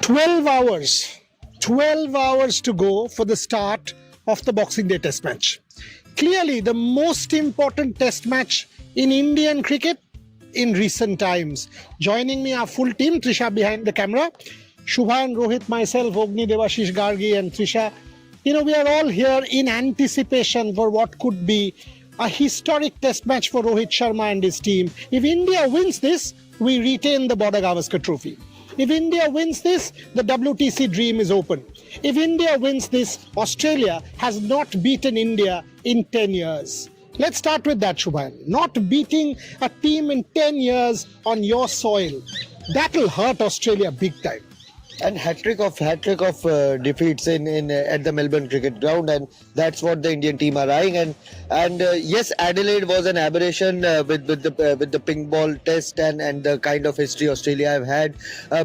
12 hours. 12 hours to go for the start of the Boxing Day Test match. Clearly the most important Test match in Indian cricket in recent times. Joining me, our full team, Trisha behind the camera, Shubha and Rohit, myself, Ogni, Devashish Gargi and Trisha. We are all here in anticipation for what could be a historic Test match for Rohit Sharma and his team. If India wins this, we retain the Border Gavaskar Trophy. If India wins this, the WTC dream is open. If India wins this, Australia has not beaten India in 10 years. Let's start with that, Shubhan. Not beating a team in 10 years on your soil. That'll hurt Australia big time. And hat-trick of defeats in at the Melbourne Cricket Ground, and that's what the Indian team are eyeing. And yes, Adelaide was an aberration with the pink ball test and the kind of history Australia have had.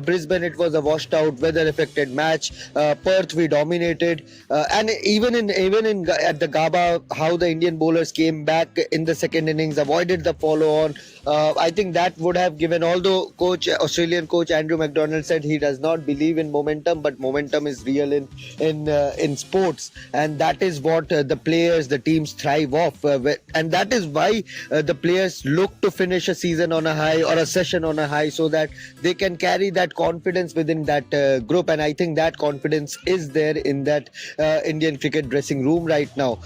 Brisbane, it was a washed out, weather affected match. Perth, we dominated, and even at the Gabba, how the Indian bowlers came back in the second innings, avoided the follow on. I think that would have given, although Australian coach Andrew McDonald said he does not believe in momentum, but momentum is real in sports, and that is what the players, the teams thrive off, and that is why the players look to finish a season on a high or a session on a high, so that they can carry that confidence within that group. And I think that confidence is there in that Indian cricket dressing room right now.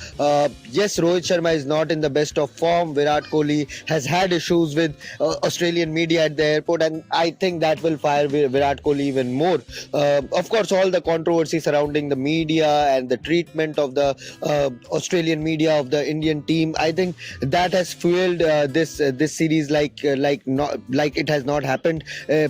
Yes, Rohit Sharma is not in the best of form. Virat Kohli has had issues with Australian media at the airport, and I think that will fire Virat Kohli even more. Of course, all the controversy surrounding the media and the treatment of the Australian media of the Indian team, I think that has fueled this series like it has not happened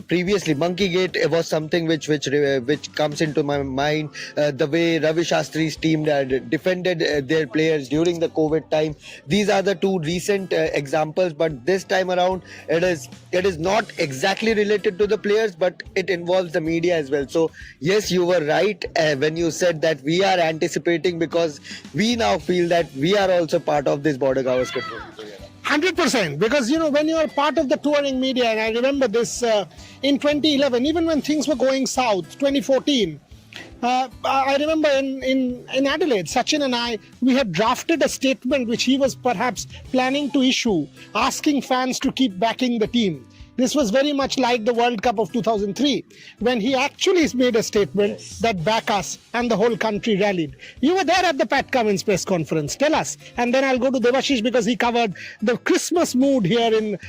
previously. Monkeygate was something which comes into my mind. The way Ravi Shastri's team defended their players during the COVID time. These are the two recent examples, but this time around it is not exactly related to the players, but it involves the media as well. So yes, you were right when you said that we are anticipating, because we now feel that we are also part of this Border Gavaskar Trophy. 100%, because when you are part of the touring media, and I remember this in 2011, even when things were going south, 2014, I remember in Adelaide, Sachin and I, we had drafted a statement which he was perhaps planning to issue, asking fans to keep backing the team. This was very much like the World Cup of 2003, when he actually made a statement that back us, and the whole country rallied. You were there at the Pat Cummins press conference. Tell us, and then I'll go to Devashish, because he covered the Christmas mood here in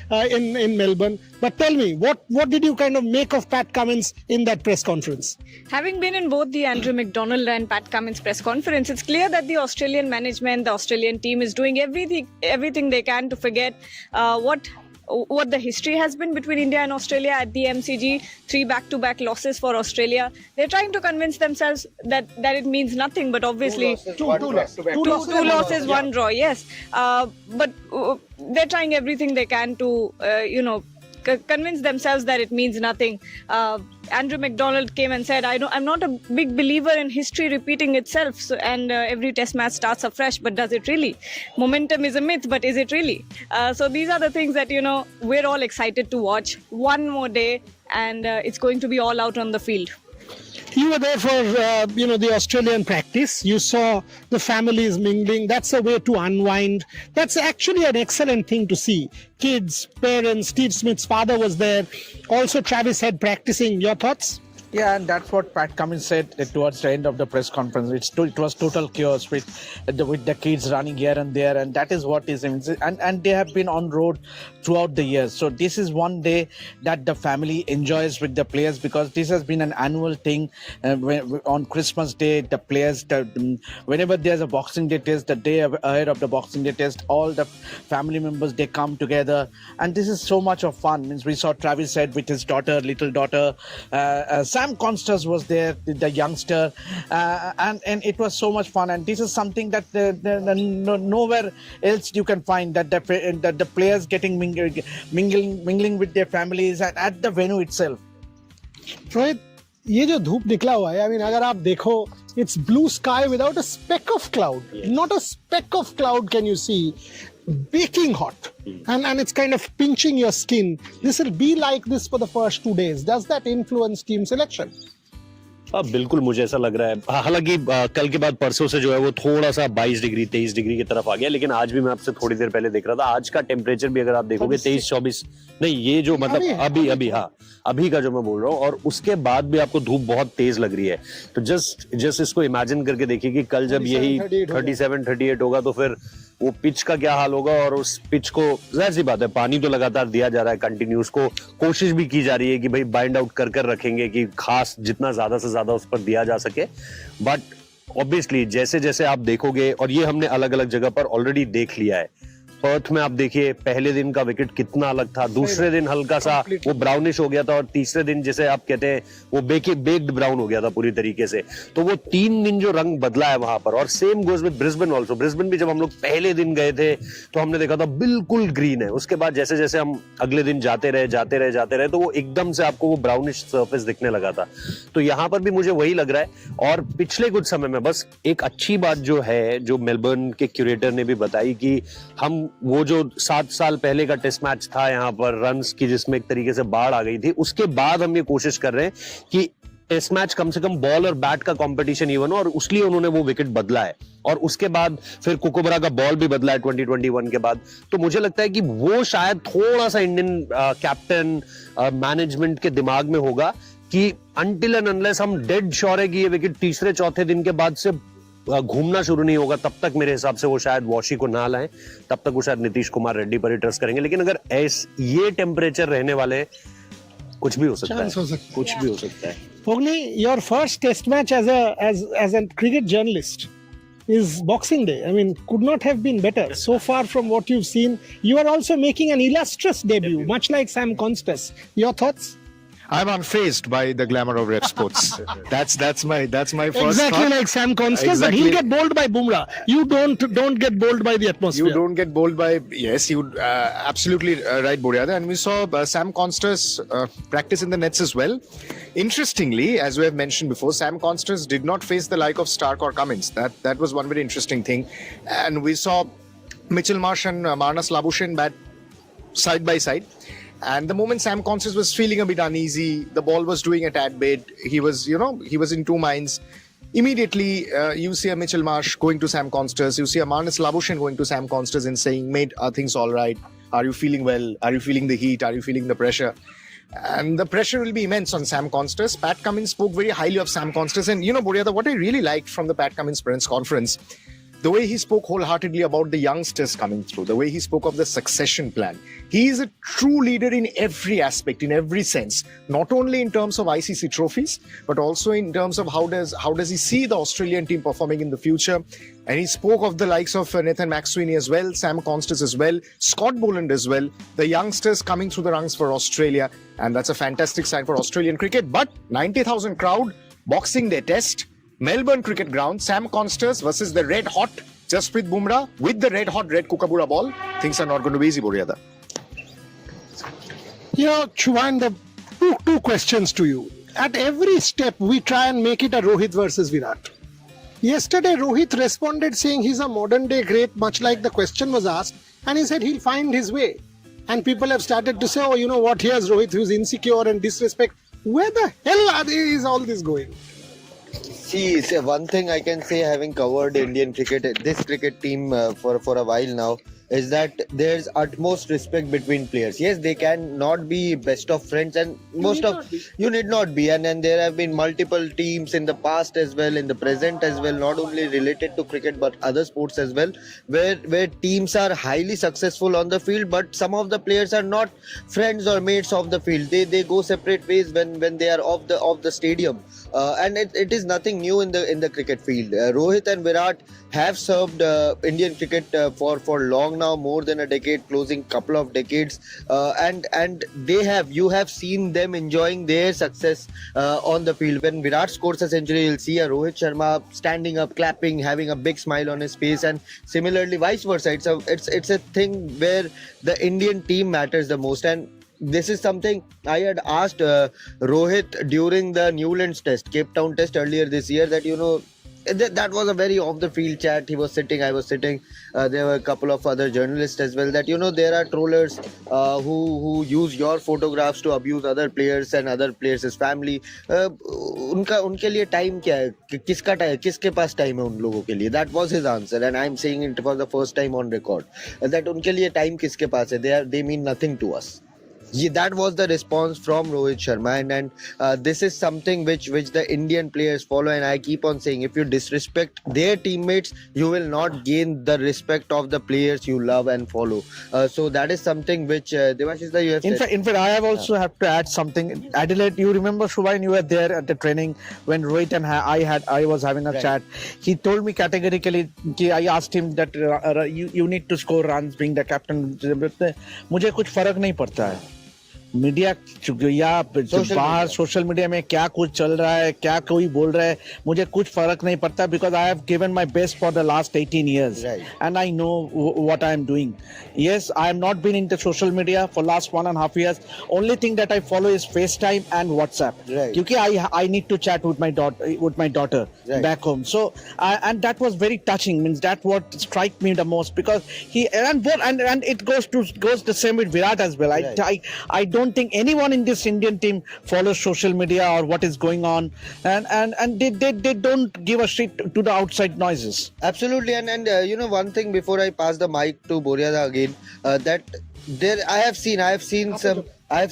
Melbourne. But tell me, what did you kind of make of Pat Cummins in that press conference? Having been in both the Andrew McDonald and Pat Cummins press conference, it's clear that the Australian management, the Australian team is doing everything they can to forget what the history has been between India and Australia at the MCG. 3 back-to-back losses for Australia. They're trying to convince themselves that it means nothing, but obviously Two losses, one draw. Yes, but they're trying everything they can to convince themselves that it means nothing. Andrew McDonald came and said, I'm not a big believer in history repeating itself, and every test match starts afresh, but does it really? Momentum is a myth, but is it really? So these are the things that, we're all excited to watch. One more day, and it's going to be all out on the field. You were there for, the Australian practice. You saw the families mingling. That's a way to unwind. That's actually an excellent thing to see. Kids, parents, Steve Smith's father was there. Also, Travis Head practicing. Your thoughts? Yeah, and that's what Pat Cummins said towards the end of the press conference. It was total chaos with the kids running here and there, and that is what is, and they have been on road throughout the years. So this is one day that the family enjoys with the players, because this has been an annual thing. On Christmas Day, the players, whenever there's a Boxing Day test, the day ahead of the Boxing Day test, all the family members, they come together, and this is so much of fun. We saw Travis Head with his little daughter. Sam Constance was there, the youngster, and it was so much fun. And this is something that nowhere else you can find, that the players getting mingling with their families at the venue itself. Rohit, ये जो धूप निकला हुआ है, I mean, अगर आप देखो, it's blue sky without a speck of cloud. Not a speck of cloud can you see. Baking hot, and it's kind of pinching your skin. This will be like this for the first 2 days. Does that influence team selection? हाँ बिल्कुल मुझे ऐसा लग रहा है। हालांकि कल के बाद परसों से जो है वो थोड़ा सा 22 डिग्री 23 डिग्री की तरफ आ गया, लेकिन आज भी मैं आपसे थोड़ी देर पहले देख रहा था, आज का टेम्परेचर भी अगर आप देखोगे 23-24 नहीं, ये जो मतलब अभी हाँ अभी का जो मैं बोल रहा हूँ, और उसके बाद भी आपको धूप बहुत तेज लग रही है। तो जस्ट इसको इमेजिन करके देखिए कि कल जब यही 37-38 होगा तो फिर वो पिच का क्या हाल होगा। और उस पिच को जाहिर सी बात है पानी तो लगातार दिया जा रहा है कंटिन्यूस, को कोशिश भी की जा रही है कि भाई बाइंड आउट कर रखेंगे कि खास जितना ज्यादा से ज्यादा उस पर दिया जा सके। बट ऑब्वियसली जैसे जैसे आप देखोगे, और ये हमने अलग अलग जगह पर ऑलरेडी देख लिया है, पर्थ में आप देखिए पहले दिन का विकेट कितना अलग था, दूसरे दिन हल्का सा वो ब्राउनिश हो गया था, और तीसरे दिन जैसे आप कहते हैं वो बेक्ड ब्राउन हो गया था पूरी तरीके से। तो वो 3 दिन जो रंग बदला है वहां पर, और same goes with Brisbane also. Brisbane भी जब हम लोग पहले दिन गए थे तो हमने देखा था बिल्कुल ग्रीन है, उसके बाद जैसे जैसे हम अगले दिन जाते रहे तो वो एकदम से आपको वो ब्राउनिश सर्फेस दिखने लगा था। तो यहाँ पर भी मुझे वही लग रहा है। और पिछले कुछ समय में बस एक अच्छी बात जो है, जो मेलबर्न के क्यूरेटर ने भी बताई, कि हम वो जो 7 साल पहले का टेस्ट मैच था यहाँ पर रन्स की, जिसमें एक तरीके से बाढ़ आ गई थी, उसके बाद हम ये कोशिश कर रहे हैं कि टेस्ट मैच कम से कम बॉल और बैट का कंपटीशन इवन हो, और उसलिए उन्होंने वो विकेट बदला है। और उसके बाद फिर कुकुबरा का बॉल भी बदला है 2021 के बाद। तो मुझे लगता है कि वो शायद थोड़ा सा इंडियन कैप्टन मैनेजमेंट के दिमाग में होगा कि अनटिल एंड अनलेस हम डेड श्योर है कि ये विकेट तीसरे चौथे दिन के बाद से घूमना शुरू नहीं होगा, तब तक मेरे हिसाब से वो शायद वॉशी को ना लाएं, तब तक वो शायद नीतीश कुमार रेड्डी पर ही ट्रस्ट करेंगे। लेकिन अगर ये टेम्परेचर रहने वाले, कुछ भी हो सकता है, कुछ भी हो सकता है। Pogni, your first test match as a cricket journalist is Boxing Day. I mean, could not have been better. So far from what you've seen, you are also making an illustrious debut, much like Sam Constas. Your thoughts? I'm unfazed by the glamour of rep sports. That's my first Exactly thought. like Sam Constas, but he'll get bowled by Bumrah. You don't get bowled by the atmosphere. You don't get bowled by, yes, you absolutely right, Boryada. And we saw Sam Constas practice in the nets as well. Interestingly, as we have mentioned before, Sam Constas did not face the like of Stark or Cummins. That was one very interesting thing. And we saw Mitchell Marsh and Marnus Labuschagne bat side by side. And the moment Sam Constas was feeling a bit uneasy, the ball was doing a tad bit, he was in two minds. Immediately, you see a Mitchell Marsh going to Sam Constas, you see a Marnus Labuschagne going to Sam Constas and saying, "Mate, are things all right? Are you feeling well? Are you feeling the heat? Are you feeling the pressure?" And the pressure will be immense on Sam Constas. Pat Cummins spoke very highly of Sam Constas. And Boryada, what I really liked from the Pat Cummins press conference, the way he spoke wholeheartedly about the youngsters coming through, the way he spoke of the succession plan. He is a true leader in every aspect, in every sense, not only in terms of ICC trophies, but also in terms of how does he see the Australian team performing in the future. And he spoke of the likes of Nathan McSweeney as well, Sam Constas as well, Scott Boland as well, the youngsters coming through the ranks for Australia. And that's a fantastic sign for Australian cricket. But 90,000 crowd, Boxing Day test, Melbourne Cricket Ground, Sam Constas versus the red hot Jasprit Bumrah with the red hot red Kookaburra ball. Things are not going to be easy, Boryada. Chuvan, the two questions to you. At every step, we try and make it a Rohit versus Virat. Yesterday, Rohit responded saying he's a modern day great, much like the question was asked, and he said he'll find his way. And people have started to say, oh, you know what, here's Rohit who's insecure and disrespect. Where the hell is all this going? See, one thing I can say, having covered Indian cricket, this cricket team for a while now, is that there's utmost respect between players. Yes, they can not be best of friends, and you need not be. And there have been multiple teams in the past as well, in the present as well, not only related to cricket but other sports as well, where teams are highly successful on the field, but some of the players are not friends or mates of the field. They go separate ways when they are off the stadium. And it is nothing new in the cricket field. Rohit and Virat have served Indian cricket for long now, more than a decade, closing couple of decades, and you have seen them enjoying their success on the field. When Virat scores a century, you'll see a Rohit Sharma standing up, clapping, having a big smile on his face, and similarly vice versa. It's a thing where the Indian team matters the most. And this is something I had asked Rohit during the Newlands test, Cape Town test earlier this year, that that was a very off the field chat. He was sitting, I was sitting. There were a couple of other journalists as well. That there are trollers who use your photographs to abuse other players and other players' family. उनके लिए time क्या है? किसके पास time है उन लोगों के लिए? That was his answer, and I'm saying it for the first time on record. That उनके लिए time किसके पास है? They mean nothing to us. Yeah, that was the response from Rohit Sharma, and this is something which the Indian players follow. And I keep on saying, if you disrespect their teammates, you will not gain the respect of the players you love and follow. So that is something which Devashish, you have said. In fact, I have also have to add something. Adelaide, you remember Shubhain, you were there at the training when Rohit and I was having a chat. He told me categorically, I asked him that you need to score runs being the captain. मुझे कुछ फर्क नहीं पड़ता है. Media या बाहर social media में क्या कुछ चल रहा है, क्या कोई बोल रहा है, मुझे कुछ फर्क नहीं पड़ता, because I have given my best for the last 18 years, and I know what I am doing. Yes, I have not been into social media for last 1.5 years. Only thing that I follow is FaceTime and WhatsApp, क्योंकि I need to chat with my daughter back home. So and that was very touching. Means that what struck me the most, because he and it goes the same with Virat as well. I don't think anyone in this Indian team follows social media or what is going on, and they don't give a shit to the outside noises. Absolutely, and one thing before I pass the mic to Boriada again, that there I have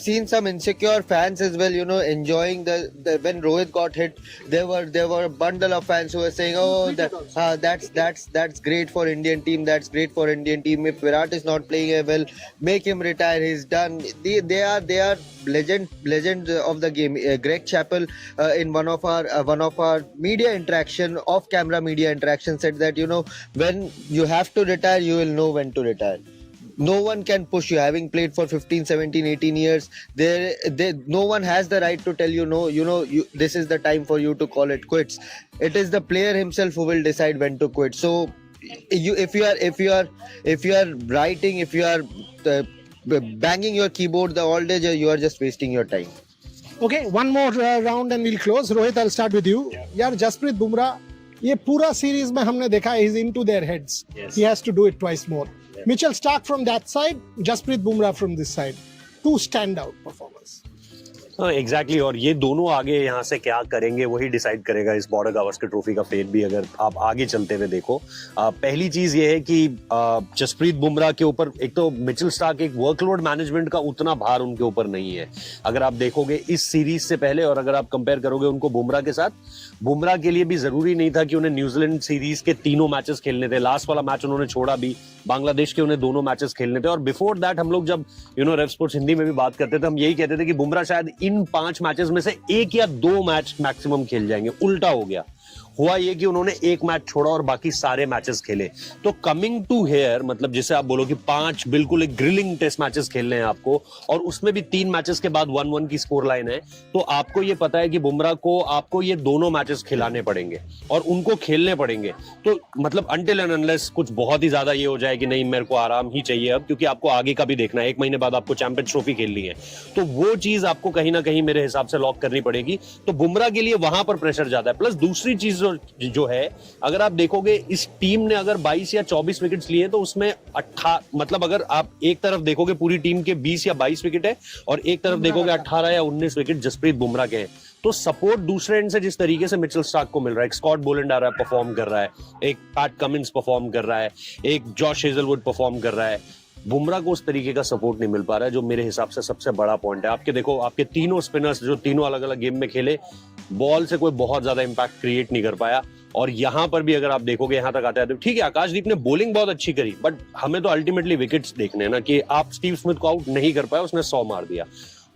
seen some insecure fans as well, enjoying the when Rohit got hit. There were a bundle of fans who were saying, "Oh, that's great for Indian team. That's great for Indian team. If Virat is not playing well, make him retire. He's done." They are legends of the game. Greg Chappell, in one of our media interaction, off camera media interaction, said that when you have to retire, you will know when to retire. No one can push you. Having played for 15, 17, 18 years, no one has the right to tell you, no, this is the time for you to call it quits. It is the player himself who will decide when to quit. So if you are writing, if you are banging your keyboard all day, you are just wasting your time. Okay, one more round and we'll close. Rohit, I'll start with you. यार जसप्रीत बुमराह ये पूरा series में हमने देखा है, he's into their heads. He has to do it twice more. Mitchell Starc from that side, Jasprit Bumrah from this side. Two standout performers. Exactly और ये दोनों आगे यहाँ से क्या करेंगे वही डिसाइड करेगा इस बॉर्डर गावस्कर ट्रॉफी का फेट भी, अगर आप आगे चलते हुए देखो। पहली चीज ये है कि जसप्रीत बुमराह के ऊपर एक तो मिचेल स्टार्क, एक वर्कलोड मैनेजमेंट का उतना भार उनके ऊपर नहीं है। अगर आप देखोगे इस सीरीज से पहले और अगर आप कंपेयर करोगे उनको बुमराह के साथ, बुमराह के लिए भी जरूरी नहीं था कि उन्हें न्यूजीलैंड सीरीज के तीनों मैचेस खेलने थे। लास्ट वाला मैच उन्होंने छोड़ा भी, बांग्लादेश के उन्हें दोनों मैचेस खेलने थे। और बिफोर दैट हम लोग जब रेव स्पोर्ट्स हिंदी में भी बात करते थे, हम यही कहते थे कि बुमराह शायद इन 5 मैचेस में से 1 या 2 मैच मैक्सिमम खेल जाएंगे। उल्टा हो गया, हुआ ये कि उन्होंने 1 मैच छोड़ा और बाकी सारे मैचेस खेले। तो कमिंग टू हेयर, मतलब जिसे आप बोलो कि 5 बिल्कुल एक ग्रिलिंग टेस्ट मैचेस खेलने हैं आपको, और उसमें भी 3 मैचेस के बाद 1-1 की स्कोर लाइन है, तो आपको ये पता है कि बुमराह को आपको ये दोनों मैचेस खिलाने पड़ेंगे और उनको खेलने पड़ेंगे। तो मतलब अनटिल एंड अनलेस कुछ बहुत ही ज्यादा ये हो जाए कि नहीं मेरे को आराम ही चाहिए अब, क्योंकि आपको आगे का भी देखना है, 1 महीने बाद आपको चैंपियंस ट्रॉफी खेलनी है, तो वो चीज आपको कहीं ना कहीं मेरे हिसाब से लॉक करनी पड़ेगी। तो बुमराह के लिए वहां पर प्रेशर ज्यादा है। प्लस दूसरी चीज जो है, अगर आप देखोगे इस टीम ने अगर 22 या 24 विकेट्स लिए तो उसमें 18, मतलब अगर आप एक तरफ देखोगे पूरी टीम के 20 या 22 विकेट है और एक तरफ देखोगे 18 या 19 विकेट जसप्रीत बुमराह के हैं। तो सपोर्ट दूसरे एंड से जिस तरीके से मिचेल स्टार्क को मिल रहा है, एक स्कॉट बोलैंड आ रहा है, परफॉर्म कर रहा है, एक पैट कमिंस परफॉर्म कर रहा है, एक जॉश हेजलवुड परफॉर्म कर रहा है, बुमराह को उस तरीके का सपोर्ट नहीं मिल पा रहा है, जो मेरे हिसाब से सबसे बड़ा पॉइंट है। आपके देखो, आपके तीनों स्पिनर्स जो तीनों अलग अलग गेम में खेले, बॉल से कोई बहुत ज्यादा इंपैक्ट क्रिएट नहीं कर पाया। और यहां पर भी अगर आप देखोगे यहां तक आते हैं, ठीक है आकाशदीप ने बॉलिंग बहुत अच्छी करी, बट हमें तो अल्टीमेटली विकेट्स देखने हैं ना, कि आप स्टीव स्मिथ को आउट नहीं कर पाए, उसने 100 मार दिया।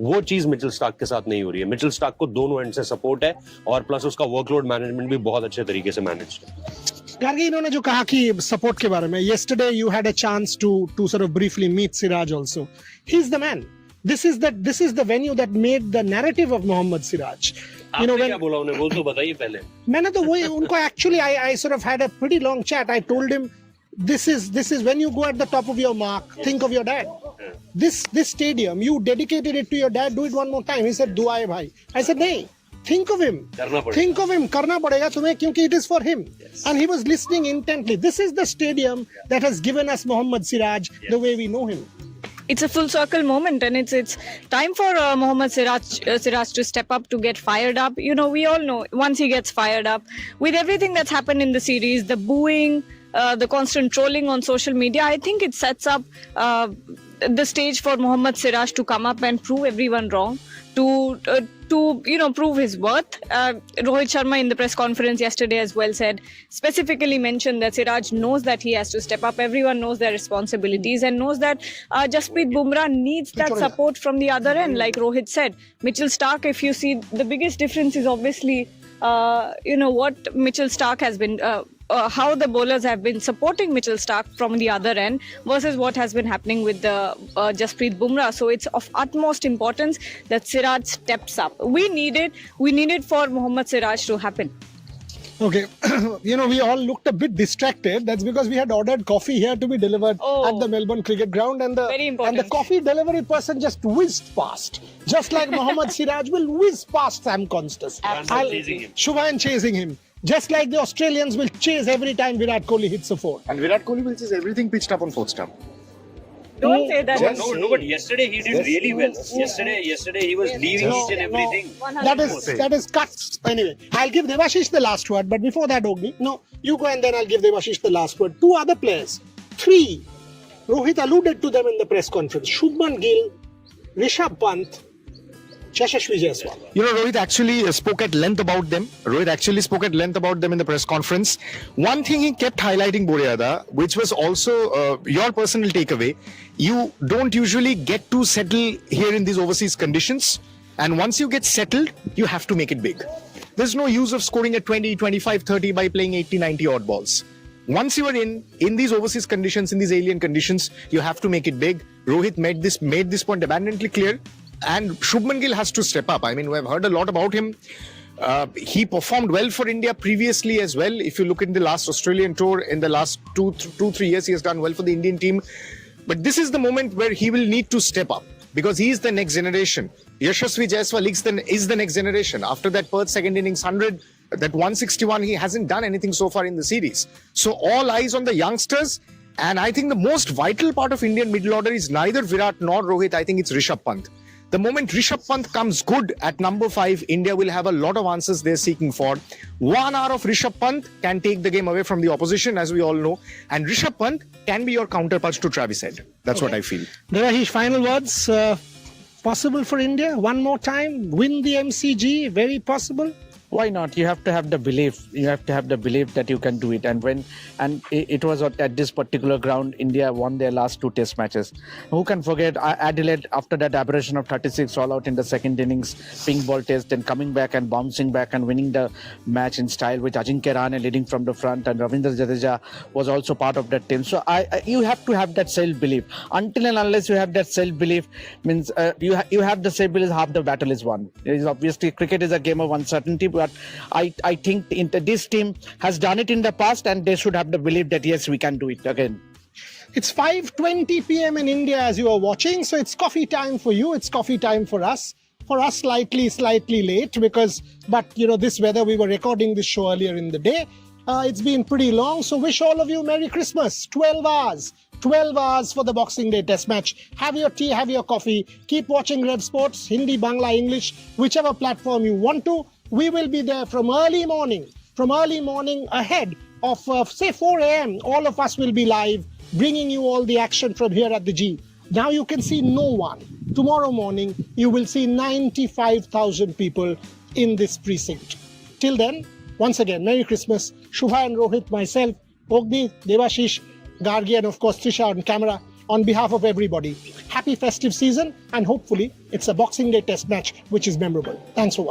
वो चीज मिचेल स्टार्क के साथ नहीं हो रही है। मिचेल स्टार्क को दोनों एंड से सपोर्ट है और प्लस उसका वर्कलोड मैनेजमेंट भी बहुत अच्छे तरीके से मैनेज है। गार्गी, इन्होंने जो कहा कि सपोर्ट के बारे में, yesterday you had a chance to sort of briefly meet Siraj also. He's the man. This is the venue that made the narrative of Mohammad Siraj. आपने क्या बोला उन्हें, वो तो बताइए पहले। मैंने तो वही उनको actually I sort of had a pretty long chat. I told him this is when you go at the top of your mark, think of your dad. This stadium, you dedicated it to your dad, do it one more time. He said, dua hai bhai. I said, nahi, think of him. Think of him, karna padega tumhe, kyunki it is for him. Yes. And he was listening intently. This is the stadium that has given us Mohammad Siraj the way we know him. It's a full circle moment, and it's time for Mohammad Siraj to step up, to get fired up. You know, we all know once he gets fired up, with everything that's happened in the series, the booing, the constant trolling on social media, I think it sets up the stage for Mohammad Siraj to come up and prove everyone wrong, to prove his worth. Rohit Sharma in the press conference yesterday as well said, specifically mentioned that Siraj knows that he has to step up. Everyone knows their responsibilities and knows that Jasprit Bumrah needs that support from the other end. Like Rohit said, Mitchell Stark, if you see, the biggest difference is obviously what Mitchell Stark has been how the bowlers have been supporting Mitchell Stark from the other end versus what has been happening with the Jasprit Bumrah. So it's of utmost importance that Siraj steps up. We need it for Mohammad Siraj to happen. Okay, we all looked a bit distracted. That's because we had ordered coffee here to be delivered at the Melbourne Cricket Ground, and the coffee delivery person just whizzed past, just like Mohammad Siraj will whiz past Sam Constance. Shubhan chasing him. Just like the Australians will chase every time Virat Kohli hits a four. And Virat Kohli will chase everything pitched up on fourth stump. Don't say that. No, but yesterday he did really well. Yesterday he was leaving each and everything. That is cut. Anyway, I'll give Debashish the last word, but before that, Ogni, no, you go and then I'll give Debashish the last word. Two other players. Three. Rohit alluded to them in the press conference. Shubman Gill, Rishabh Pant, Yashasvi Jaiswal. Rohit actually spoke at length about them. In the press conference. One thing he kept highlighting, Boriada, which was also your personal takeaway, you don't usually get to settle here in these overseas conditions. And once you get settled, you have to make it big. There's no use of scoring at 20, 25, 30 by playing 80, 90 odd balls. Once you are in these overseas conditions, in these alien conditions, you have to make it big. Rohit made this point abundantly clear. And Shubman Gill has to step up. I mean, we have heard a lot about him. He performed well for India previously as well. If you look in the last Australian tour, in the last 2-3 years, he has done well for the Indian team. But this is the moment where he will need to step up because he is the next generation. Yashasvi Jaiswal is the next generation. After that Perth second innings 100, that 161, he hasn't done anything so far in the series. So all eyes on the youngsters. And I think the most vital part of Indian middle order is neither Virat nor Rohit. I think it's Rishabh Pant. The moment Rishabh Pant comes good at number 5, India will have a lot of answers they're seeking for. 1 hour of Rishabh Pant can take the game away from the opposition, as we all know. And Rishabh Pant can be your counterpunch to Travis Head. That's what I feel. Devahish, final words. Possible for India? One more time? Win the MCG? Very possible? Why not? You have to have the belief. You have to have the belief that you can do it. And it was at this particular ground, India won their last 2 test matches. Who can forget Adelaide after that aberration of 36 all out in the second innings, pink ball test, then coming back and bouncing back and winning the match in style with Ajinkya Rahane leading from the front, and Ravindra Jadeja was also part of that team. So you have to have that self-belief. Until and unless you have that self-belief, means you have the self-belief, half the battle is won. Obviously, cricket is a game of uncertainty. But I think this team has done it in the past, and they should have the belief that yes, we can do it again. It's 5:20 p.m. in India as you are watching, so it's coffee time for you. It's coffee time for us. For us, slightly late but this weather, we were recording this show earlier in the day. It's been pretty long, so wish all of you Merry Christmas. 12 hours. 12 hours for the Boxing Day Test match. Have your tea, have your coffee. Keep watching Rev Sports, Hindi, Bangla, English, whichever platform you want to. We will be there from early morning ahead of, say, 4 a.m. All of us will be live, bringing you all the action from here at the G. Now you can see no one. Tomorrow morning, you will see 95,000 people in this precinct. Till then, once again, Merry Christmas. Shubha and Rohit, myself, Ogni, Debashish, Gargi, and of course Trisha on camera. On behalf of everybody, happy festive season, and hopefully it's a Boxing Day Test match which is memorable. Thanks for watching.